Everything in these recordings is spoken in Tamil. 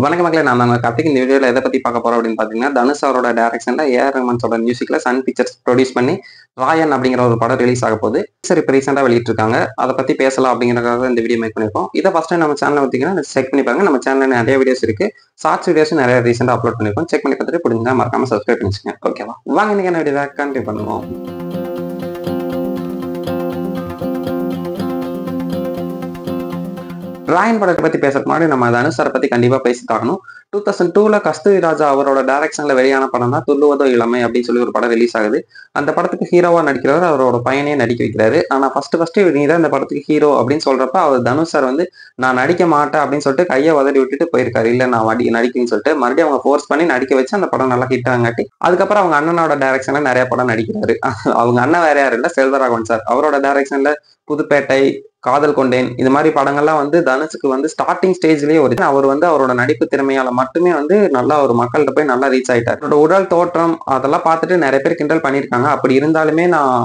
வணக்கம் மக்களே. நான் நம்ம கார்த்திக். இந்த வீடியோல எதை பத்தி பார்க்க போறோம் அப்படின்னு பார்த்தீங்கன்னா, தனுஷ் அவரோட டைரக்ஷன்ல ஏஆர் ரஹ்மான்ஸோட மியூசிக்ல சன் பிக்சர்ஸ் ப்ரொடியூஸ் பண்ணி ராயன் அப்படிங்கிற ஒரு படம் ரிலீஸ் ஆக போகுது. சரி, இப்போ ரீசெண்டா வெளியிட்டிருக்காங்க. அதை பத்தி பேசலாம் அப்படிங்கிறதுக்காக இந்த வீடியோ மேக் பண்ணியிருக்கோம். இதை ஃபர்ஸ்ட் டைம் நம்ம சேனல் பார்த்தீங்கன்னா செக் பண்ணி பாருங்க. நம்ம சேனல்ல நிறைய வீடியோஸ் இருக்கு. ஷார்ட்ஸ் வீடியோஸ் நிறைய ரீசெண்டா அப்லோட் பண்ணியிருக்கோம். செக் பண்ணி பார்த்துட்டு பிடிச்சிருந்தா மறக்காம சப்ஸ்கிரைப் பண்ணிச்சுங்க. ஓகேவா? வாங்க இன்னைக்கு என்ன வீடியோ கண்டினியூ பண்ணுவோம். ராயன் படத்தை பத்தி பேசுறதுக்கு முன்னாடி நம்ம தனுஷ் சாரை பத்தி கண்டிப்பா பேசித்தாகணும். 2002ல கஸ்தூரி ராஜா அவரோட டைரக்ஷன்ல வெளியான படம் தான் துள்ளுவதோ இளமை அப்படின்னு சொல்லி ஒரு படம் ரிலீஸ் ஆகுது. அந்த படத்துக்கு ஹீரோவா நடிக்கிறவர் அவரோட பையனையே நடிக்க வைக்கிறாரு. ஆனா ஃபர்ஸ்ட் நீ தான் இந்த படத்துக்கு ஹீரோ அப்படின்னு சொல்றப்ப அவர் தனுஷ் சார் வந்து நான் நடிக்க மாட்டேன் அப்படின்னு சொல்லிட்டு கையை வதறி விட்டுட்டு போயிருக்காரு. இல்ல நான் நடிக்கணும்னு சொல்லிட்டு மறுபடியும் அவங்க ஃபோர்ஸ் பண்ணி நடிக்க வச்சு அந்த படம் நல்லா ஹிட் ஆகாட்டி அதுக்கப்புறம் அவங்க அண்ணனோட டைரக்ஷன்ல நிறைய படம் நடிக்கிறாரு. அவங்க அண்ணன் வேற யாரும் இல்ல, செல்வராகவன் சார். அவரோட டைரக்ஷன்ல புதுப்பேட்டை, காதல் கொண்டேன் இது மாதிரி படங்கள்லாம் வந்து தனுஷுக்கு வந்து ஸ்டார்டிங் ஸ்டேஜ்லயே ஒரு அவர் வந்து அவரோட நடிப்பு திறமையால மட்டுமே வந்து நல்லா ஒரு மக்கள்கிட்ட போய் நல்லா ரீச் ஆயிட்டார். அவரோட உடல் தோற்றம் அதெல்லாம் பார்த்துட்டு நிறைய பேர் கிண்டல் பண்ணியிருக்காங்க. அப்படி இருந்தாலுமே நான்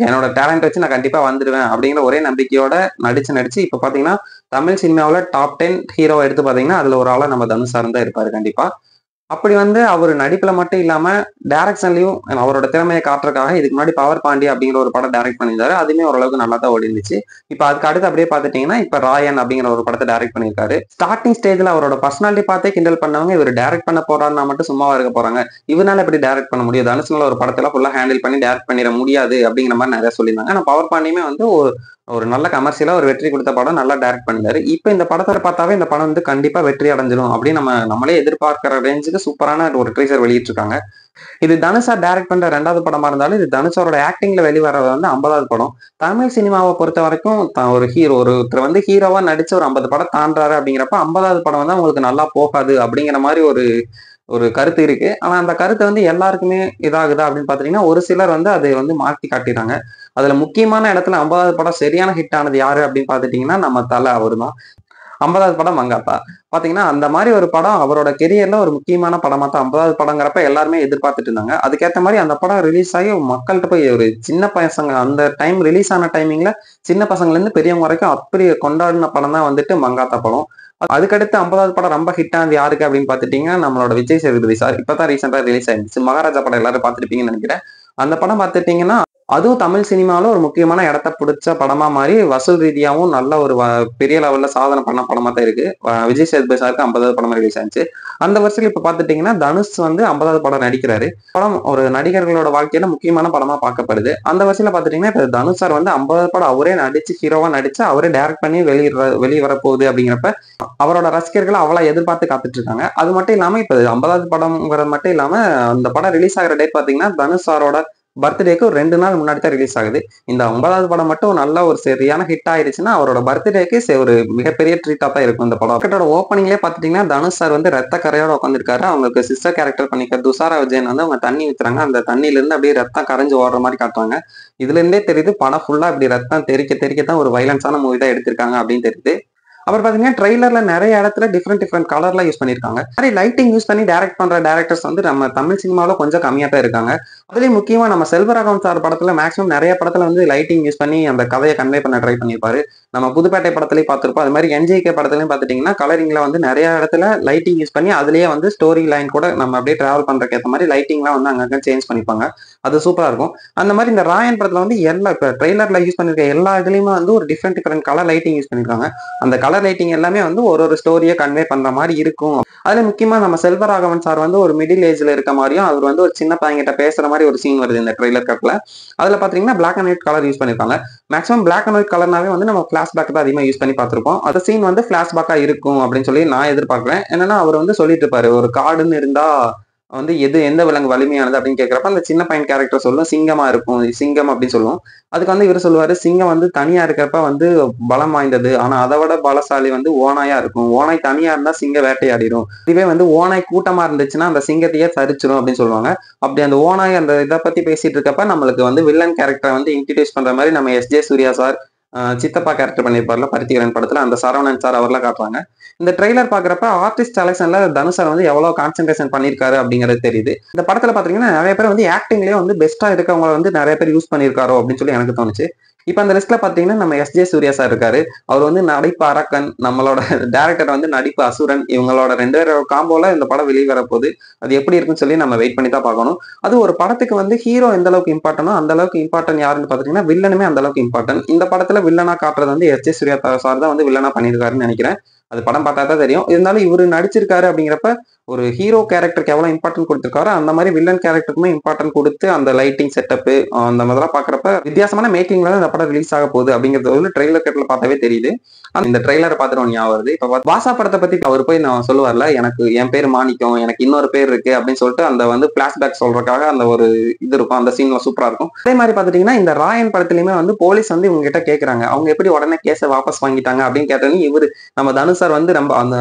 என்னோட டேலண்ட் வச்சு நான் கண்டிப்பா வந்துடுவேன் அப்படிங்கிற ஒரே நம்பிக்கையோட நடிச்சு இப்ப பாத்தீங்கன்னா தமிழ் சினிமாவில் டாப் 10 ஹீரோவை எடுத்து பாத்தீங்கன்னா அதுல ஒரு ஆளா நம்ம தனுஷ் சார் தான் இருப்பாரு கண்டிப்பா. அப்படி வந்து அவர் நடிப்புல மட்டும் இல்லாம டைரக்ஷன்லயும் அவரோட திறமையை காட்டுறதுக்காக இதுக்கு முன்னாடி பவர் பாண்டி அப்படிங்கிற ஒரு படம் டைரக்ட் பண்ணியிருந்தாரு. அதுவுமே ஓரளவுக்கு நல்லா தான் ஓடி இருந்துச்சு. இப்ப அதுக்கு அடுத்து அப்படியே பாத்துட்டீங்கன்னா இப்ப ராயன் அப்படிங்கிற ஒரு படத்தை டைரக்ட் பண்ணியிருக்காரு. ஸ்டார்டிங் ஸ்டேஜ்ல அவரோட பர்சனாலிட்டி பார்த்தே கிண்டல் பண்ணவங்க இவர் டைரக்ட் பண்ண போறாருன்னா மட்டும் சும்மாவா இருக்க போறாங்க, இவனால எப்படி டைரக்ட் பண்ண முடியும், தனுஷனால ஒரு படத்துல ஃபுல்லா ஹேண்டில் பண்ணி டைரக்ட் பண்ணிட முடியாது அப்படிங்கிற மாதிரி நிறைய சொல்லியிருந்தாங்க. ஆனா பவர் பாண்டியுமே வந்து ஒரு நல்ல கமர்ஷியலா ஒரு வெற்றி கொடுத்த படம் நல்லா டைரக்ட் பண்ணிருந்தாரு. இப்ப இந்த படத்தை பார்த்தாவே இந்த படம் வந்து கண்டிப்பா வெற்றி அடைஞ்சிடும் அப்படின்னு நம்மளே எதிர்பார்க்கிற ரேஞ்சுக்கு சூப்பரான ஒரு ட்ரீசர் வெளியிட்டிருக்காங்க. இது தனுஷா டைரக்ட் பண்ற 2வது படமா இருந்தாலும் இது தனுஷோட ஆக்டிங்ல வெளிவரது வந்து 50வது படம். தமிழ் சினிமாவை பொறுத்த வரைக்கும் ஒரு ஒருத்தர் வந்து ஹீரோவா நடிச்சு ஒரு 50 படம் தாண்டாரு அப்படிங்கிறப்ப 50வது படம் வந்து அவங்களுக்கு நல்லா போகாது அப்படிங்கிற மாதிரி ஒரு ஒரு கருத்து இருக்கு. ஆனா அந்த கருத்தை வந்து எல்லாருக்குமே இதாகுதா அப்படின்னு பாத்தீங்கன்னா ஒரு சிலர் வந்து அதை வந்து மாத்தி காட்டிடுறாங்க. அதுல முக்கியமான இடத்துல 50வது படம் சரியான ஹிட் ஆனது யாரு அப்படின்னு பாத்துட்டீங்கன்னா நம்ம தல அவரு தான். 50வது படம் மங்காத்தா. பாத்தீங்கன்னா அந்த மாதிரி ஒரு படம் அவரோட கெரியர்ல ஒரு முக்கியமான படமா தான் 50வது படங்கிறப்ப எல்லாருமே எதிர்பார்த்துட்டு இருந்தாங்க. அதுக்கேற்ற மாதிரி அந்த படம் ரிலீஸ் ஆகி மக்கள்கிட்ட போய் ஒரு சின்ன பசங்க அந்த டைம் ரிலீஸ் ஆன டைமிங்ல சின்ன பசங்கள்ல இருந்து பெரியவங்க வரைக்கும் அப்படி கொண்டாடின படம் தான் வந்துட்டு மங்காத்தா படம். அதுக்கடுத்து 50வது படம் ரொம்ப ஹிட் ஆனது யாருக்கு அப்படின்னு பாத்துட்டீங்கன்னா நம்மளோட விஜய் சேதுபதி சார். இப்பதான் ரீசெண்டா ரிலீஸ் ஆயிருந்துச்சு. மகாராஜா படம் எல்லாரும் பார்த்திருப்பீங்கன்னு நினைக்கிறேன். அந்த படம் பார்த்துட்டீங்கன்னா அதுவும் தமிழ் சினிமாவில் ஒரு முக்கியமான இடத்த பிடிச்ச படமா மாறி வசூல் ரீதியாகவும் நல்ல ஒரு பெரிய லெவல்ல சாதனை பண்ண படமா தான் இருக்கு. விஜய் சேதுபதி சாருக்கு 50வது படமா ரிலீஸ் ஆச்சு. அந்த வருஷத்துல இப்ப பாத்துட்டீங்கன்னா தனுஷ் வந்து 50வது படம் நடிக்கிறாரு. படம் ஒரு நடிகர்களோட வாழ்க்கையில முக்கியமான படமா பார்க்கப்படுது. அந்த வருஷத்துல பாத்துட்டீங்கன்னா இப்ப தனுஷ் சார் வந்து 50வது படம் அவரே நடிச்சு ஹீரோவா நடிச்சு அவரே டைரக்ட் பண்ணி வெளியே வரப்போகுது அப்படிங்கிறப்ப அவரோட ரசிகர்கள் அவ்வளவு எதிர்பார்த்து காத்துட்டு இருக்காங்க. அது மட்டும் இல்லாம இப்ப 50வது படம்ங்கிறது மட்டும் இல்லாம அந்த படம் ரிலீஸ் ஆகிற டேட் பாத்தீங்கன்னா தனுஷ் சாரோட பர்த்டேக்கு ஒரு 2 நாள் முன்னாடி தான் ரிலீஸ் ஆகுது. இந்த 50வது படம் மட்டும் நல்ல ஒரு சரியான ஹிட் ஆயிருச்சுன்னா அவரோட பர்த்டேக்கு ஒரு மிகப்பெரிய ட்ரீட்டா தான் இருக்கும் இந்த படம். படத்தோட ஓப்பனிங்லேயே பாத்துட்டீங்கன்னா தனுஷ் சார் வந்து ரத்த கரையோட உட்காந்துருக்காரு. அவங்களுக்கு சிஸ்டர் கேரக்டர் பண்ணிக்க துஷாரா விஜயன் வந்து அவங்க தண்ணி ஊத்துறாங்க. அந்த தண்ணியில இருந்து அப்படியே ரத்தம் கரைஞ்சு ஓடுற மாதிரி காட்டுறாங்க. இதுல இருந்தே தெரியுது படம் ஃபுல்லா இப்படி ரத்தம் தெறிக்க தான் ஒரு வைலன்ஸான மூவி தான் எடுத்திருக்காங்க அப்படின்னு தெரியுது. அப்புறம் பாத்தீங்கன்னா ட்ரெய்லர்ல நிறைய இடத்துல டிஃப்ரெண்ட் கலர்ல யூஸ் பண்ணிருக்காங்க. மாதிரி லைட்டிங் யூஸ் பண்ணி டைரக்ட் பண்ற டேரக்டர்ஸ் வந்து நம்ம தமிழ் சினிமாவில் கொஞ்சம் கம்மியா தான் இருக்காங்க. அதுலயும் முக்கியமா நம்ம செல்வராகவன் சார் படத்துல மேக்ஸிமம் நிறைய படத்துல வந்து லைட்டிங் யூஸ் பண்ணி அந்த கதையை கன்வே பண்ண ட்ரை பண்ணிருப்பாரு. நம்ம புதுப்பேட்டை படத்துலயும் பார்த்திருப்போம். அது மாதிரி என்ஜிகே படத்துலயும் பாத்துட்டீங்கன்னா கலரிங்ல வந்து நிறைய இடத்துல லைட்டிங் யூஸ் பண்ணி அதுலயே வந்து ஸ்டோரி லைன் கூட நம்ம அப்படியே டிராவல் பண்றதுக்கு ஏற்ற மாதிரி லைட்டிங்லாம் வந்து அங்கங்க சேஞ்ச் பண்ணிப்பாங்க. அது சூப்பரா இருக்கும். அந்த மாதிரி இந்த ராயன் படத்துல வந்து இப்ப ட்ரெய்லர்ல யூஸ் பண்ணிருக்க எல்லா இதுலயுமே வந்து ஒரு டிஃப்ரெண்ட் கலர் லைட்டிங் யூஸ் பண்ணிருக்காங்க. அந்த கலர் லைட்டிங் எல்லாமே வந்து ஒரு ஸ்டோரியை கன்வே பண்ற மாதிரி இருக்கும். அதுல முக்கியமா நம்ம செல்வராகவன் சார் வந்து ஒரு மிடில் ஏஜ்ல இருக்க மாதிரியும் அவர் வந்து ஒரு சின்ன பையன்கிட்ட பேசுற மாதிரி ஒரு சீன் வருது இந்த ட்ரெய்லர் கட்ல. அதுல பாத்தீங்கன்னா black and white colour use பண்ணிருக்காங்க. மேக்ஸிமம் பிளாக் அண்ட் ஒயிட் கலர்னாவே வந்து நம்ம பிளாஷ்பேக் தான் அதிகமா யூஸ் பண்ணி பார்த்திருப்போம். அந்த சீன் வந்து பிளாஷ்பேக்கா இருக்கும் அப்படின்னு சொல்லி நான் எதிர்பார்க்கிறேன். என்னன்னா அவர் வந்து சொல்லிட்டு இருப்பாரு ஒரு காடுன்னு இருந்தா வந்து எந்த விலங்கு வலிமையானது அப்படின்னு கேட்கிறப்ப அந்த சின்ன பையன் கேரக்டர் சொல்லும் சிங்கமா இருக்கும், சிங்கம் அப்படின்னு சொல்லுவோம். அதுக்கு வந்து இவர் சொல்லுவாரு சிங்கம் வந்து தனியா இருக்கிறப்ப வந்து பலம் வாய்ந்தது, ஆனா அதை விட பலசாலி வந்து ஓனாயா இருக்கும், ஓனாய் தனியா இருந்தா சிங்கம் வேட்டையாடிடும், இதுவே வந்து ஓனாய் கூட்டமா இருந்துச்சுன்னா அந்த சிங்கத்தையே சரிச்சிடும் அப்படின்னு சொல்லுவாங்க. அப்படி அந்த ஓனாய் அந்த இதை பத்தி பேசிட்டு இருக்கப்ப நம்மளுக்கு வந்து வில்லன் கேரக்டரை வந்து இன்ட்ரடியூஸ் பண்ற மாதிரி நம்ம எஸ்.ஜே. சூர்யா சார் சித்தப்பா கேரக்டர் பண்ணியிருப்பார்ல பருத்திகரன் படத்துல அந்த சரவணன் சார் அவர்லாம் காட்டுறாங்க. இந்த ட்ரெய்லர் பாக்குறப்ப ஆர்டிஸ்ட் செலக்ஷன்ல தனுஷ் சார் வந்து எவ்வளவு கான்சென்ட்ரேஷன் பண்ணிருக்காரு அப்படிங்கிறது தெரியுது. இந்த படத்துல பாத்தீங்கன்னா நிறைய பேர் வந்து ஆக்டிங்லயே வந்து பெஸ்டா இருக்கவங்க வந்து நிறைய பேர் யூஸ் பண்ணிருக்காரோ அப்படின்னு சொல்லி எனக்கு தோணுச்சு. இப்ப அந்த லிஸ்ட்ல பாத்தீங்கன்னா நம்ம எஸ்.ஜே. சூர்யா சார் இருக்காரு. அவர் வந்து நடிப்பு அரக்கன், நம்மளோட டைரக்டர் வந்து நடிப்பு அசுரன். இவங்களோட 2 பேரோட காம்போல இந்த படம் வெளிய வரப்போது. அது எப்படி இருக்குன்னு சொல்லி நம்ம வெயிட் பண்ணி தான் பார்க்கணும். அது ஒரு படத்துக்கு வந்து ஹீரோ எந்த அளவுக்கு இம்பார்ட்டன்ட்டோ, அந்த அளவுக்கு இம்பார்ட்டன்ட் யாருன்னு பாத்துட்டீங்கன்னா, வில்லனுமே அந்த அளவுக்கு இம்பார்ட்டன்ட். இந்த படத்துல வில்லனா காட்டுறது வந்து எஸ்.ஜே. சூர்யா சார் தான் வந்து வில்லனா பண்ணியிருக்காருன்னு நெனைக்கிறேன். அது படம் பார்த்தா தான் தெரியும். இருந்தாலும் இவரு நடிச்சிருக்காரு அப்படிங்கிறப்ப, ஒரு ஹீரோ கேரக்டருக்கு எவ்வளவு இம்பார்ட்டன்ட் குடுத்திருக்காரோ, அந்த மாரி வில்லன் கேரக்டருக்குமே இம்பார்ட்டன்ட் குடுத்து, அந்த லைட்டிங் செட்டப்பு அந்த மாதிரிலாம் பார்க்கிறப்ப, வித்தியாசமான மேக்கிங்ல தான் இந்த படம் ரிலீஸ் ஆக போகுது அப்படிங்கிறது வந்து ட்ரெய்லர் கட்ல பார்த்தாவே தெரியுது. இந்த ட்ரெய்லர பார்த்துட்டு ஒண்ணு ஞாபகம் வருது. இப்ப பாசா படத்த பத்தி அவரு போய் நான் சொல்லுவார்ல, எனக்கு என் பேரு மாணிக்கம், எனக்கு இன்னொரு பேர் இருக்கு அப்படின்னு சொல்லிட்டு அந்த வந்து பிளாஷ்பேக் சொல்றதுக்காக அந்த ஒரு இது இருக்கும். அந்த சீன்ல சூப்பரா இருக்கும். அதே மாரி பார்த்துட்டீங்கன்னா, இந்த ராயன் படத்திலயுமே வந்து போலீஸ் வந்து இவங்க கிட்ட கேட்கறாங்க. அவங்க எப்படி உடனே கேஸ வாபஸ் வாங்கிட்டாங்க அப்படின்னு கேட்டோனே, இவரு நம்ம தனுஷ் சார் வந்து ரொம்ப அந்த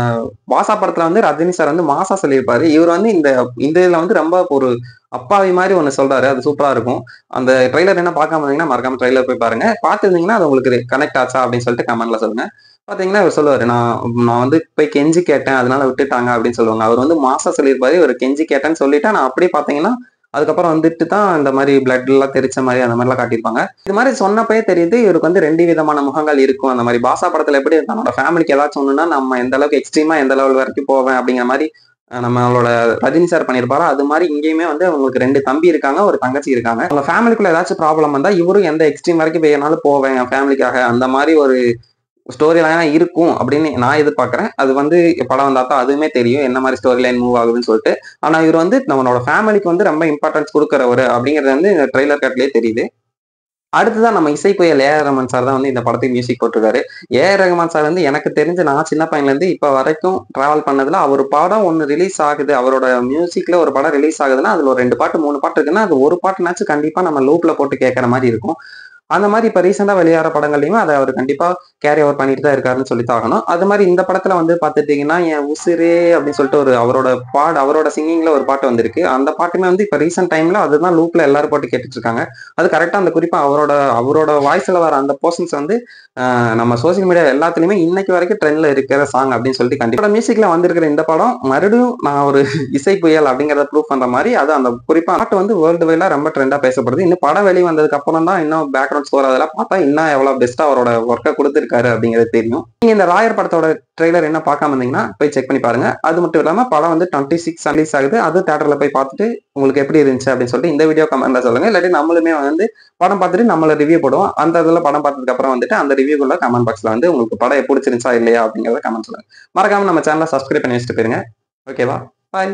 பாசா படத்துல வந்து ரஜினி சார் வந்து மாசா சொல்லியிருப்பாரு. இவர் வந்து இந்த இந்த இதுல வந்து ரொம்ப ஒரு அப்பாவி மாரி ஒண்ணு சொல்றாரு. அது சூப்பரா இருக்கும். அந்த ட்ரெய்லர் என்ன பார்க்காம இருந்தீங்கன்னா, மறக்காம ட்ரெய்லர் போய் பாருங்க. பார்த்திருந்தீங்கன்னா, அது உங்களுக்கு கனெக்ட் ஆச்சா அப்படின்னு சொல்லிட்டு கமெண்ட்ல சொல்லுங்க. பார்த்தீங்கன்னா, இவர் சொல்லுவாரு, நான் வந்து போய் கெஞ்சி கேட்டேன். அதனால விட்டுட்டாங்க அப்படின்னு சொல்லுவாங்க. அவர் வந்து மாசா சொல்லியிருப்பாரு. இவரு கெஞ்சி கேட்டேன்னு சொல்லிட்டா, நான் அப்படியே பார்த்தீங்கன்னா, அதுக்கப்புறம் வந்துட்டு தான் இந்த மாரி பிளட் எல்லாம் தெரிச்ச மாரி அந்த மாரிலாம் காட்டியிருப்பாங்க. இது மாரி சொன்னப்பயே தெரியுது, இவருக்கு வந்து 2 விதமான முகங்கள் இருக்கும். அந்த மாரி பாசா படத்துல எப்படி தன்னோட ஃபேமிலிக்கு ஏதாச்சும் ஒண்ணுன்னா, நம்ம எந்த அளவுக்கு எக்ஸ்ட்ரீமா எந்த லெவல் வரைக்கும் போவேன் அப்படிங்கிற மாரி நம்மளோட ரஜினி சார் பண்ணியிருப்பாரோ, அது மாரி இங்கேயுமே வந்து அவங்களுக்கு 2 தம்பி இருக்காங்க, ஒரு தங்கச்சி இருக்காங்க. அவங்க ஃபேமிலிக்குள்ள ஏதாச்சும் ப்ராப்ளம் வந்தா, இவரும் எந்த எக்ஸ்ட்ரீம் வரைக்கும் வேணாலும் போவேன் என் ஃபேமிலிக்காக. அந்த மாரி ஒரு ஸ்டோரி லைனா இருக்கும் அப்படின்னு நான் எதிர்பார்க்கிறேன். அது வந்து படம் வந்தா தான் அதுவுமே தெரியும். என்ன மாரி ஸ்டோரி லைன் மூவ் ஆகுதுன்னு சொல்லிட்டு. ஆனா இவரு வந்து நம்மளோட ஃபேமிலிக்கு வந்து ரொம்ப இம்பார்ட்டன்ஸ் குடுக்குறவரு அப்படிங்கிறது வந்து இந்த ட்ரெய்லர் கட்லயே தெரியுது. அடுத்ததா நம்ம இசை புயல் ஏ.ஆர். ரஹ்மான் சார் தான் வந்து இந்த படத்துக்கு மியூசிக் போட்டிருக்காரு. ஏ.ஆர். ரஹ்மான் சார் வந்து எனக்கு தெரிஞ்சு நான் சின்ன பையன்லேருந்து இப்ப வரைக்கும் டிராவல் பண்ணதுல அவர் படம் ஒண்ணு ரிலீஸ் ஆகுது. அவரோட மியூசிக்ல ஒரு படம் ரிலீஸ் ஆகுதுன்னா, அதுல ஒரு 2 பாட்டு, 3 பாட்டு இருக்குன்னா, அது ஒரு பாட்டுனாச்சும் கண்டிப்பா நம்ம லூப்ல போட்டு கேட்கிற மாரி இருக்கும். அந்த மாரி இப்ப ரீசென்ட்டா வெளியாற படங்கள்லயுமே அத அவரு கண்டிப்பா கேரி ஓவர் பண்ணிட்டு தான் இருக்காருன்னு சொல்லி தான் ஆகணும். அது மாரி இந்த படத்துல வந்து பார்த்துட்டீங்கன்னா, "என் உசிரே" அப்படின்னு சொல்லிட்டு ஒரு அவரோட சிங்கிங்ல ஒரு பாட்டு வந்திருக்கு. அந்த பாட்டுமே வந்து இப்ப ரீசென்ட் டைம்ல அதுதான் லூப்ல எல்லாரும் போட்டு கேட்டுட்டு இருக்காங்க. அது கரெக்ட்டா அந்த குறிப்பா அவரோட வாய்ஸ்ல வர அந்த போர்ஷன்ஸ் வந்து நம்ம சோசியல் மீடியா எல்லாத்துலயுமே இன்னைக்கு வரைக்கும் ட்ரெண்ட்ல இருக்கிற சாங் அப்படின்னு சொல்லிட்டு கண்டிப்பா மியூசிக்ல வந்திருக்கிற இந்த படம் மறுபடியும் நான் ஒரு இசை புயல் அப்படிங்கிறத ப்ரூவ் பண்ற மாரி அது அந்த குறிப்பா பாட்டு வந்து வேர்ல்டு வைடா ரொம்ப ட்ரெண்டா பேசப்படுது. இன்னும் படம் வெளி வந்ததுக்கு அப்புறம் தான் இன்னும் பேக்ரவுண்ட் ஸ்கோர் அதெல்லாம் பார்த்தா இன்னும் எவ்வளவு பெஸ்ட்டா அவரோட ஒர்க்க குடுத்திருக்காரு அப்படிங்கிறது தெரியும். நீங்க இந்த ராயர் படத்தோட ட்ரெய்லர் என்ன பார்க்காம இருந்தீங்கன்னா போய் செக் பண்ணி பாருங்க. அது மட்டும் இல்லாம படம் வந்து 26 ரிலீஸ் ஆகுது. அது தியேட்டர்ல போய் பார்த்துட்டு உங்களுக்கு எப்படி இருந்துச்சு அப்படின்னு சொல்லிட்டு இந்த வீடியோ கமெண்ட்ல சொல்லுங்க. இல்லாட்டி நம்மளுமே வந்து படம் பார்த்துட்டு நம்மள ரிவ்யூ போடுவோம். அந்த இதுல படம் பார்த்ததுக்கு அப்புறம் வந்துட்டு அந்த ரிவ்யூக்குள்ள கமெண்ட் பாக்ஸ்ல வந்து உங்களுக்கு படம் புடிச்சிருந்துச்சா இல்லையா அப்படிங்கிறத கமெண்ட் சொல்லுங்க. மறக்காம நம்ம சேனலை சப்ஸ்கிரைப் பண்ணி வச்சுட்டு போயிருங்க. ஓகேவா? பாய்.